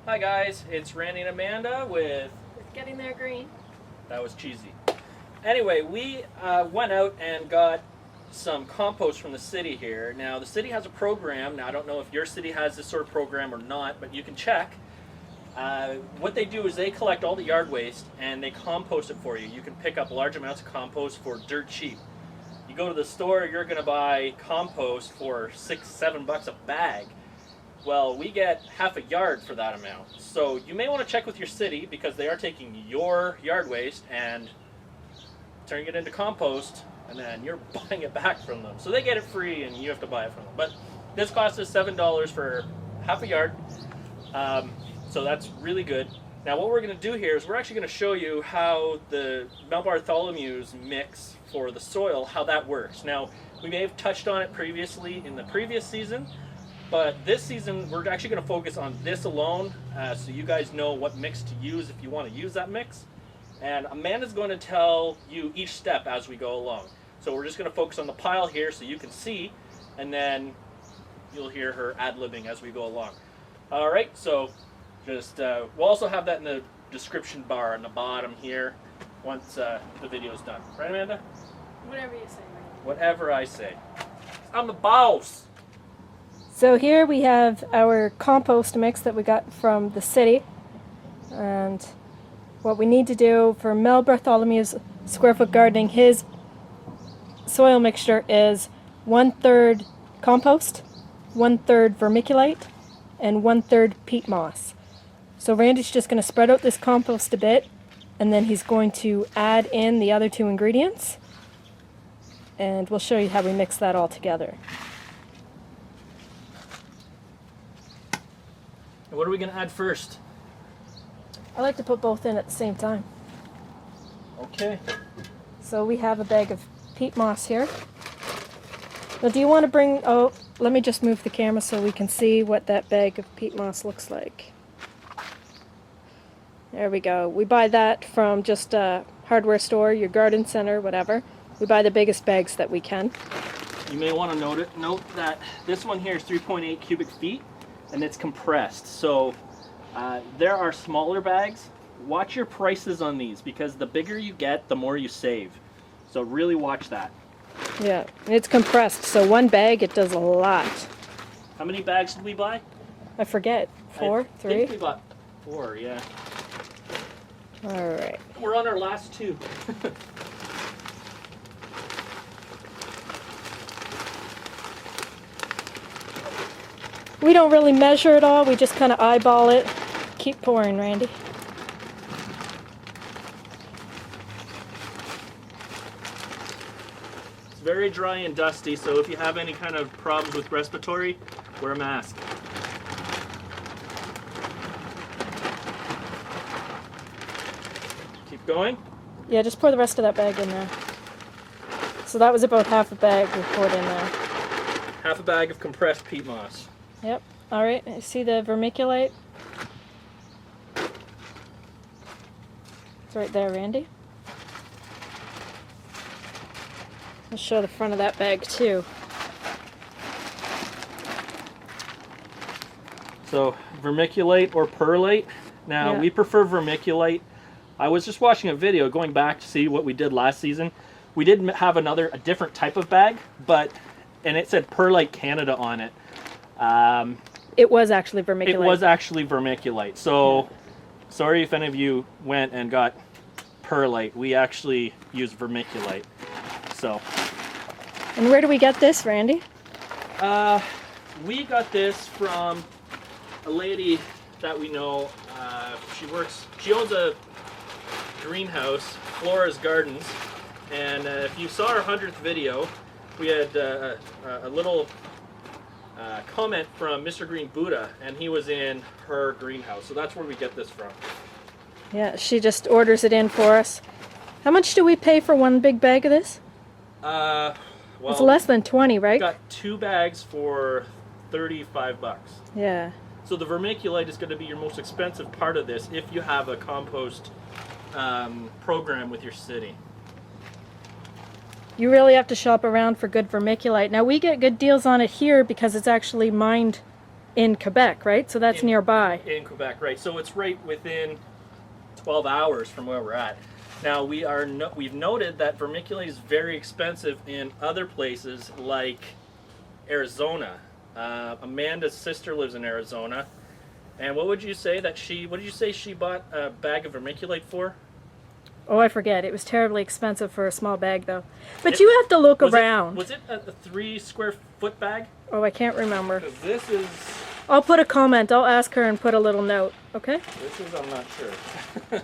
Hi guys, it's Randy and Amanda with Getting There Green. That was cheesy. Anyway, we went out and got some compost from the city here. Now the city has a program. Now I don't know if your city has this sort of program or not, but you can check. What they do is they collect all the yard waste and they compost it for you. You can pick up large amounts of compost for dirt cheap. You go to the store, you're going to buy compost for $6-7 a bag. Well, we get half a yard for that amount. So you may want to check with your city because they are taking your yard waste and turning it into compost, and then you're buying it back from them. So they get it free and you have to buy it from them. But this cost us $7 for half a yard. So that's really good. Now what we're going to do here is we're actually going to show you how the Bartholomew's mix for the soil, how that works. Now we may have touched on it previously in the previous season, but this season we're actually going to focus on this alone, so you guys know what mix to use if you want to use that mix. And Amanda's going to tell you each step as we go along. So we're just going to focus on the pile here so you can see, and then you'll hear her ad-libbing as we go along. All right, so just we'll also have that in the description bar on the bottom here once the video's done. Right, Amanda? Whatever you say, Randy. Whatever I say. I'm the boss. So here we have our compost mix that we got from the city. And what we need to do for Mel Bartholomew's square foot gardening, his soil mixture is 1/3 compost, 1/3 vermiculite, and 1/3 peat moss. So Randy's just going to spread out this compost a bit, and then he's going to add in the other two ingredients, and we'll show you how we mix that all together. What are we going to add first? I like to put both in at the same time. Okay. So we have a bag of peat moss here. Now do you want to bring, oh, let me just move the camera so we can see what that bag of peat moss looks like. There we go. We buy that from just a hardware store, your garden center, whatever. We buy the biggest bags that we can. You may want to note that this one here is 3.8 cubic feet and it's compressed. So there are smaller bags. Watch your prices on these because the bigger you get, the more you save. So really watch that. Yeah, and it's compressed, so one bag, it does a lot. How many bags did we buy? I forget. 4? 3? I think we bought 4, yeah. All right. We're on our last 2. We don't really measure it all, we just kind of eyeball it. Keep pouring, Randy. It's very dry and dusty, so if you have any kind of problems with respiratory, wear a mask. Keep going. Yeah, just pour the rest of that bag in there. So that was about half a bag we poured in there. Half a bag of compressed peat moss. Yep. All right. See the vermiculite? It's right there, Randy. I'll show the front of that bag too. So vermiculite or perlite. Now Yeah. we prefer vermiculite. I was just watching a video going back to see what we did last season. We did have a different type of bag, and it said Perlite Canada on it. It was actually vermiculite. It was actually vermiculite. So sorry if any of you went and got perlite. We actually use vermiculite. So. And where do we get this, Randy? We got this from a lady that we know. She owns a greenhouse, Flora's Gardens, and if you saw our 100th video, we had a little comment from Mr. Green Buddha, and he was in her greenhouse, so that's where we get this from. Yeah, she just orders it in for us. How much do we pay for one big bag of this? Well, it's less than 20, right? We got 2 bags for $35. Yeah. So the vermiculite is going to be your most expensive part of this if you have a compost program with your city. You really have to shop around for good vermiculite. Now we get good deals on it here because it's actually mined in Quebec, right? So that's nearby. In Quebec, right? So it's right within 12 hours from where we're at. Now we've noted that vermiculite is very expensive in other places like Arizona. Amanda's sister lives in Arizona, and what did you say she bought a bag of vermiculite for? Oh, I forget. It was terribly expensive for a small bag, though. But you have to look around. Was it a 3 square foot bag? Oh, I can't remember. 'Cause this is. I'll put a comment. I'll ask her and put a little note. Okay? This is, I'm not sure.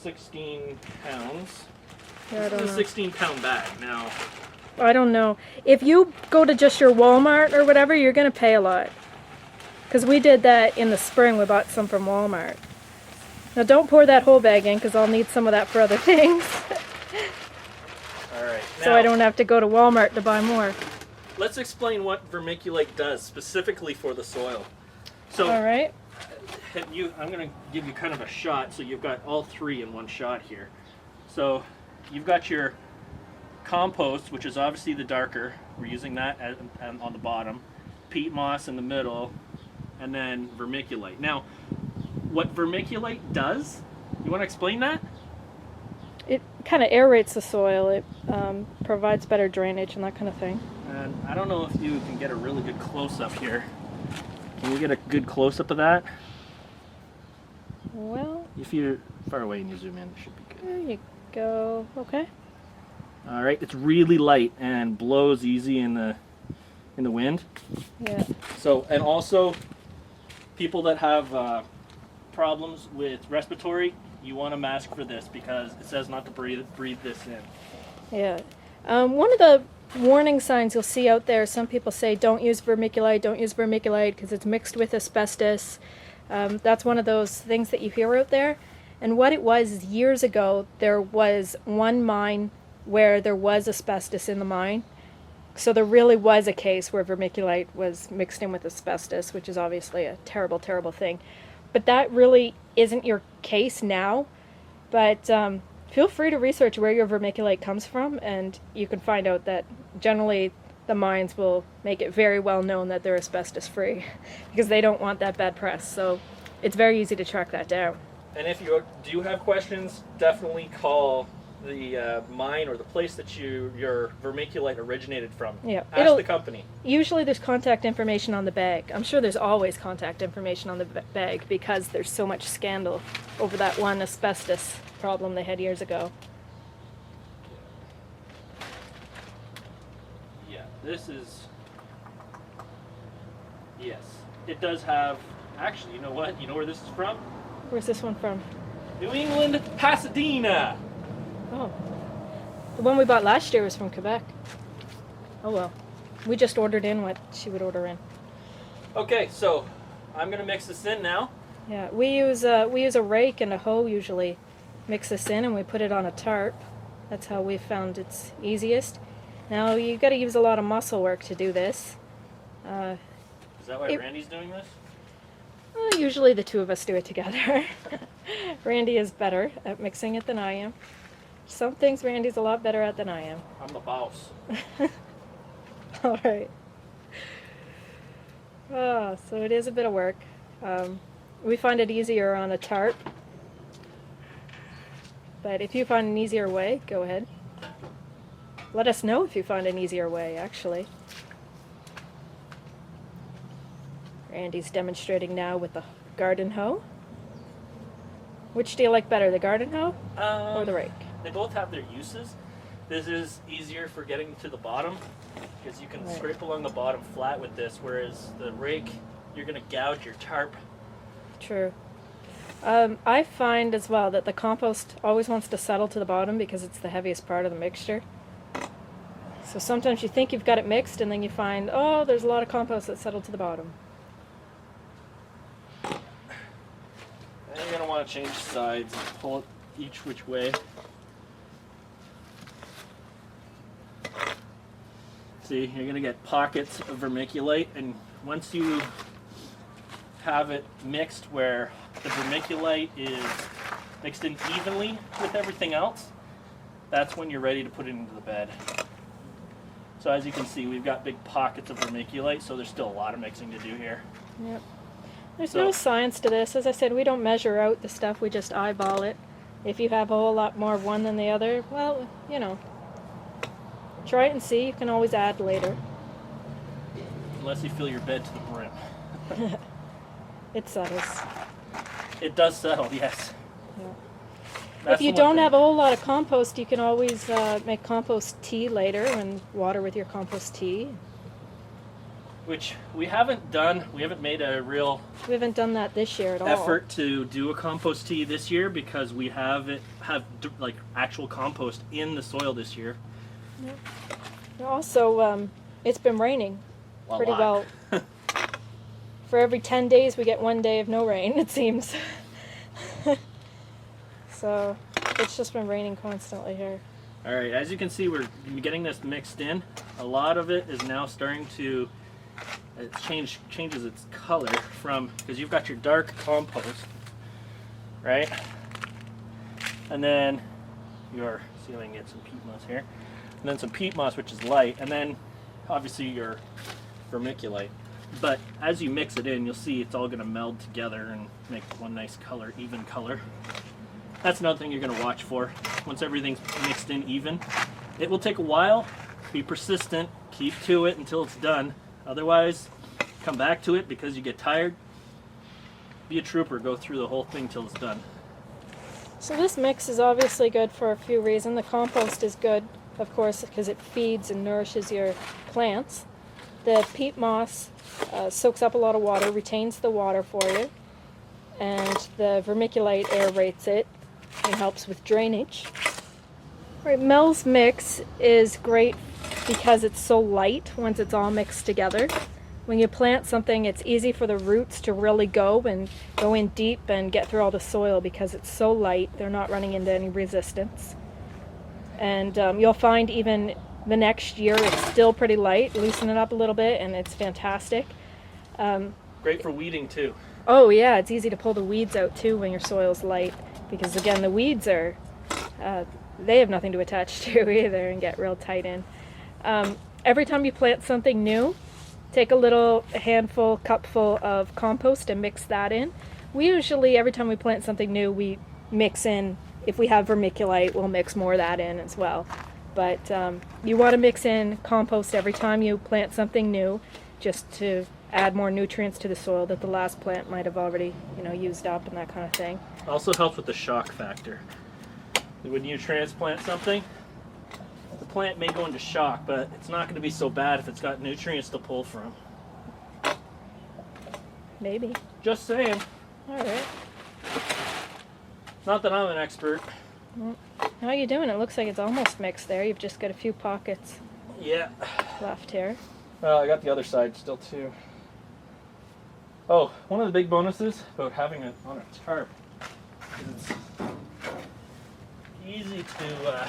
16 pounds. Yeah, I This don't is a know. 16-pound bag. Now, I don't know. If you go to just your Walmart or whatever, you're going to pay a lot. Because we did that in the spring. We bought some from Walmart. Now don't pour that whole bag in because I'll need some of that for other things. all right. So I don't have to go to Walmart to buy more. Let's explain what vermiculite does specifically for the soil. So, All right. I'm going to give you kind of a shot, so you've got all three in one shot here. So, you've got your compost, which is obviously the darker. We're using that on the bottom. Peat moss in the middle, and then vermiculite. Now, what vermiculite does, you want to explain that? It kind of aerates the soil. It provides better drainage and that kind of thing. And I don't know if you can get a really good close-up here. Can you get a good close-up of that? Well, If you're far away and you zoom in, it should be good. there you go. Okay. All right, it's really light and blows easy in the wind. Yeah. So, and also, people that have problems with respiratory, you want a mask for this because it says not to breathe this in. Yeah. One of the warning signs you'll see out there, some people say don't use vermiculite because it's mixed with asbestos. That's one of those things that you hear out there. And what it was is years ago, there was one mine where there was asbestos in the mine. So there really was a case where vermiculite was mixed in with asbestos, which is obviously a terrible, terrible thing. But that really isn't your case now. But feel free to research where your vermiculite comes from, and you can find out that generally the mines will make it very well known that they're asbestos free because they don't want that bad press. So it's very easy to track that down. And if you do have questions, definitely call the mine or the place that your vermiculite originated from. Yeah, Ask the company. Usually there's contact information on the bag. I'm sure there's always contact information on the bag because there's so much scandal over that one asbestos problem they had years ago. Yeah, this is. Yes, it does have. Actually, you know what? You know where this is from? Where's this one from? New England, Pasadena. Oh. The one we bought last year was from Quebec. Oh well. We just ordered in what she would order in. Okay, so I'm gonna mix this in now. Yeah, we use a rake and a hoe usually. Mix this in and we put it on a tarp. That's how we found it's easiest. Now you got to use a lot of muscle work to do this. Is that why Randy's doing this? Usually the two of us do it together. Randy is better at mixing it than I am. Some things Randy's a lot better at than I am. I'm the boss. All right. Oh, so it is a bit of work. We find it easier on a tarp. But if you find an easier way, go ahead. Let us know if you find an easier way, actually. Randy's demonstrating now with the garden hoe. Which do you like better, the garden hoe or the rake? They both have their uses. This is easier for getting to the bottom because you can scrape along the bottom flat with this, whereas the rake, you're going to gouge your tarp. True. I find as well that the compost always wants to settle to the bottom because it's the heaviest part of the mixture. So sometimes you think you've got it mixed and then you find, oh, there's a lot of compost that settled to the bottom. And you're going to want to change sides and pull it each which way. See, you're going to get pockets of vermiculite, and once you have it mixed where the vermiculite is mixed in evenly with everything else, that's when you're ready to put it into the bed. So as you can see, we've got big pockets of vermiculite, so there's still a lot of mixing to do here. Yep. There's no science to this. As I said, we don't measure out the stuff, we just eyeball it. If you have a whole lot more of one than the other, well, you know, try it and see. You can always add later. Unless you fill your bed to the brim. It settles. It does settle, yes. Yeah. If you don't have a whole lot of compost, you can always make compost tea later and water with your compost tea. Which we haven't done. We haven't made a real We haven't done that this year at all. effort to do a compost tea this year because we have like actual compost in the soil this year. Yeah. Also, it's been raining pretty well. For every 10 days, we get 1 day of no rain, it seems. So it's just been raining constantly here. All right, as you can see, we're getting this mixed in. A lot of it is now starting to changes its color from, because you've got your dark compost, right? And then your, see if I can get some peat moss here. And then some peat moss, which is light, and then obviously your vermiculite. But as you mix it in, you'll see it's all going to meld together and make one nice color, even color. That's another thing you're going to watch for. Once everything's mixed in even, it will take a while. Be persistent, keep to it until it's done. Otherwise, come back to it because you get tired. Be a trooper, go through the whole thing till it's done. So this mix is obviously good for a few reasons. The compost is good, of course, because it feeds and nourishes your plants. The peat moss soaks up a lot of water, retains the water for you, and the vermiculite aerates it and helps with drainage. Right, Mel's mix is great because it's so light once it's all mixed together. When you plant something, it's easy for the roots to really go in deep and get through all the soil because it's so light. They're not running into any resistance. And you'll find even the next year it's still pretty light. Loosen it up a little bit and it's fantastic. Great for weeding too. Oh yeah, it's easy to pull the weeds out too when your soil's light because again the weeds are, they have nothing to attach to either and get real tight in. Every time you plant something new, take a handful, cupful of compost and mix that in. We usually, every time we plant something new, we mix in, if we have vermiculite, we'll mix more of that in as well. But you want to mix in compost every time you plant something new, just to add more nutrients to the soil that the last plant might have already, used up and that kind of thing. Also helps with the shock factor. When you transplant something, the plant may go into shock, but it's not going to be so bad if it's got nutrients to pull from. Maybe. Just saying. All right. Not that I'm an expert. How are you doing? It looks like it's almost mixed there. You've just got a few pockets left here. Well, I got the other side still too. Oh, one of the big bonuses about having it on a tarp is it's easy to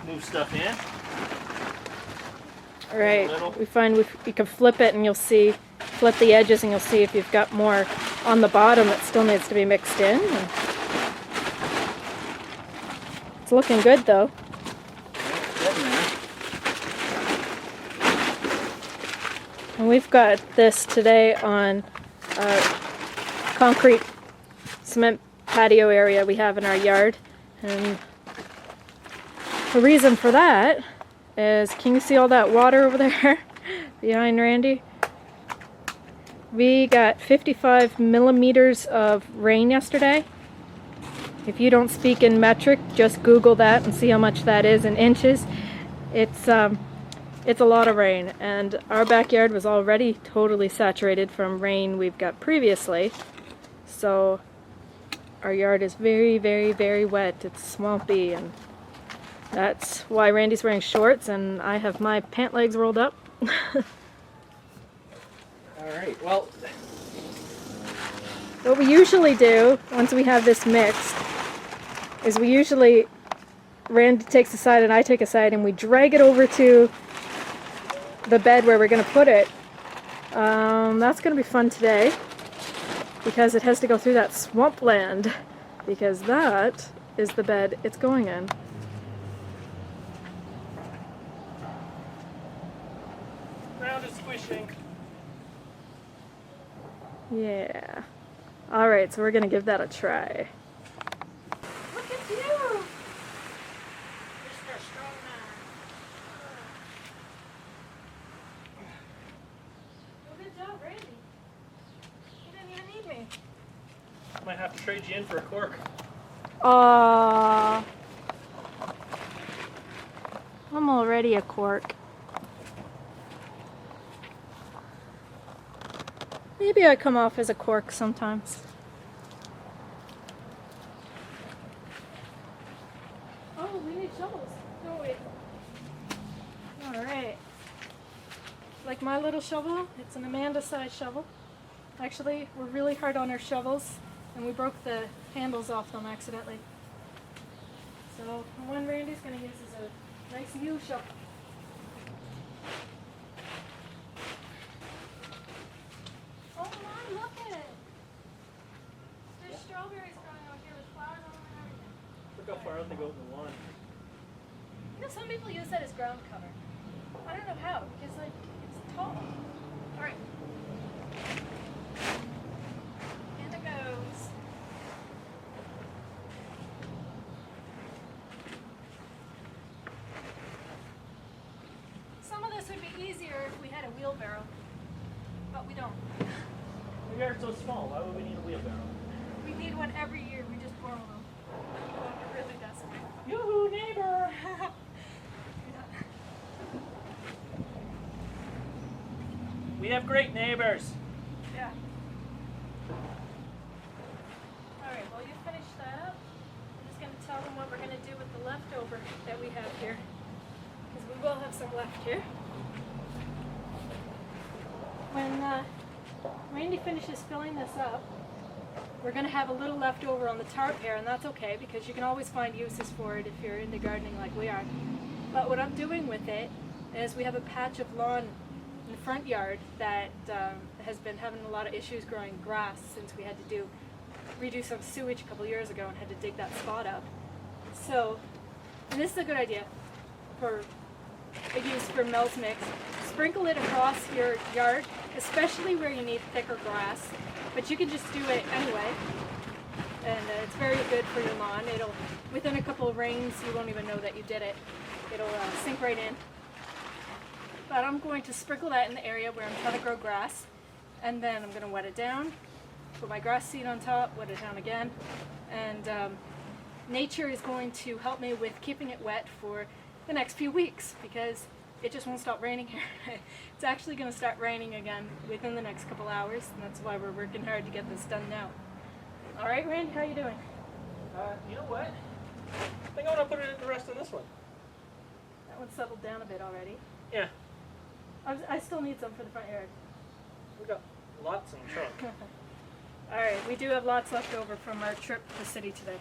move stuff in. All right, we find we can flip it and you'll see, flip the edges and you'll see if you've got more on the bottom that still needs to be mixed in. It's looking good though. And we've got this today on a concrete cement patio area we have in our yard. And the reason for that is, can you see all that water over there behind Randy? We got 55 millimeters of rain yesterday. If you don't speak in metric, just Google that and see how much that is in inches. It's a lot of rain, and our backyard was already totally saturated from rain we've got previously. So our yard is very, very, very wet. It's swampy, and that's why Randy's wearing shorts and I have my pant legs rolled up. Alright, well, what we usually do once we have this mixed is Randy takes a side and I take a side and we drag it over to the bed where we're going to put it. That's going to be fun today because it has to go through that swampland, because that is the bed it's going in. Ground is squishing. Yeah. Alright, so we're gonna give that a try. Look at you! Mr. Strongman. Well, good job, Randy. You didn't even need me. Might have to trade you in for a cork. Aww. I'm already a cork. Maybe I come off as a cork sometimes. Oh, we need shovels, don't we? Alright. Like my little shovel, it's an Amanda-sized shovel. Actually, we're really hard on our shovels, and we broke the handles off them accidentally. So the one Randy's going to use is a nice new shovel. Oh my, look at it! There's strawberries growing out here with flowers on them and everything. Look how far out they go in the lawn. You know, some people use that as ground cover. I don't know how, because like, it's tall. Alright. In it goes. Some of this would be easier if we had a wheelbarrow, but we don't. The yard's so small, why would we need a wheelbarrow? We need one every year, we just borrow them. When we're really desperate. Yoo-hoo, neighbor! We have great neighbors. Yeah. Alright, well you finish that up. I'm just going to tell them what we're going to do with the leftover that we have here. Because we will have some left here. When Randy finishes filling this up, we're going to have a little left over on the tarp here, and that's okay because you can always find uses for it if you're into gardening like we are. But what I'm doing with it is we have a patch of lawn in the front yard that has been having a lot of issues growing grass since we had to redo some sewage a couple years ago and had to dig that spot up. So, and this is a good idea for a use for Mel's mix. Sprinkle it across your yard, especially where you need thicker grass, but you can just do it anyway. And it's very good for your lawn. It'll, within a couple of rains, you won't even know that you did it. It'll sink right in. But I'm going to sprinkle that in the area where I'm trying to grow grass, and then I'm going to wet it down, put my grass seed on top, wet it down again, and nature is going to help me with keeping it wet for the next few weeks because it just won't stop raining here. It's actually going to start raining again within the next couple hours, and that's why we're working hard to get this done now. All right, Randy, how you doing? You know what? I think I want to put the rest in this one. That one's settled down a bit already. Yeah. I still need some for the front yard. We got lots in the trunk. Alright, we do have lots left over from our trip to the city today.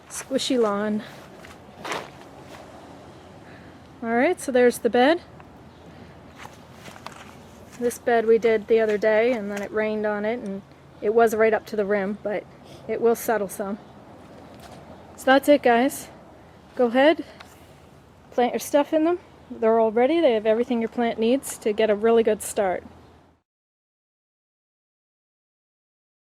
Squishy lawn. Alright, so there's the bed. This bed we did the other day and then it rained on it and it was right up to the rim, but it will settle some. So that's it, guys. Go ahead. Plant your stuff in them. They're all ready. They have everything your plant needs to get a really good start.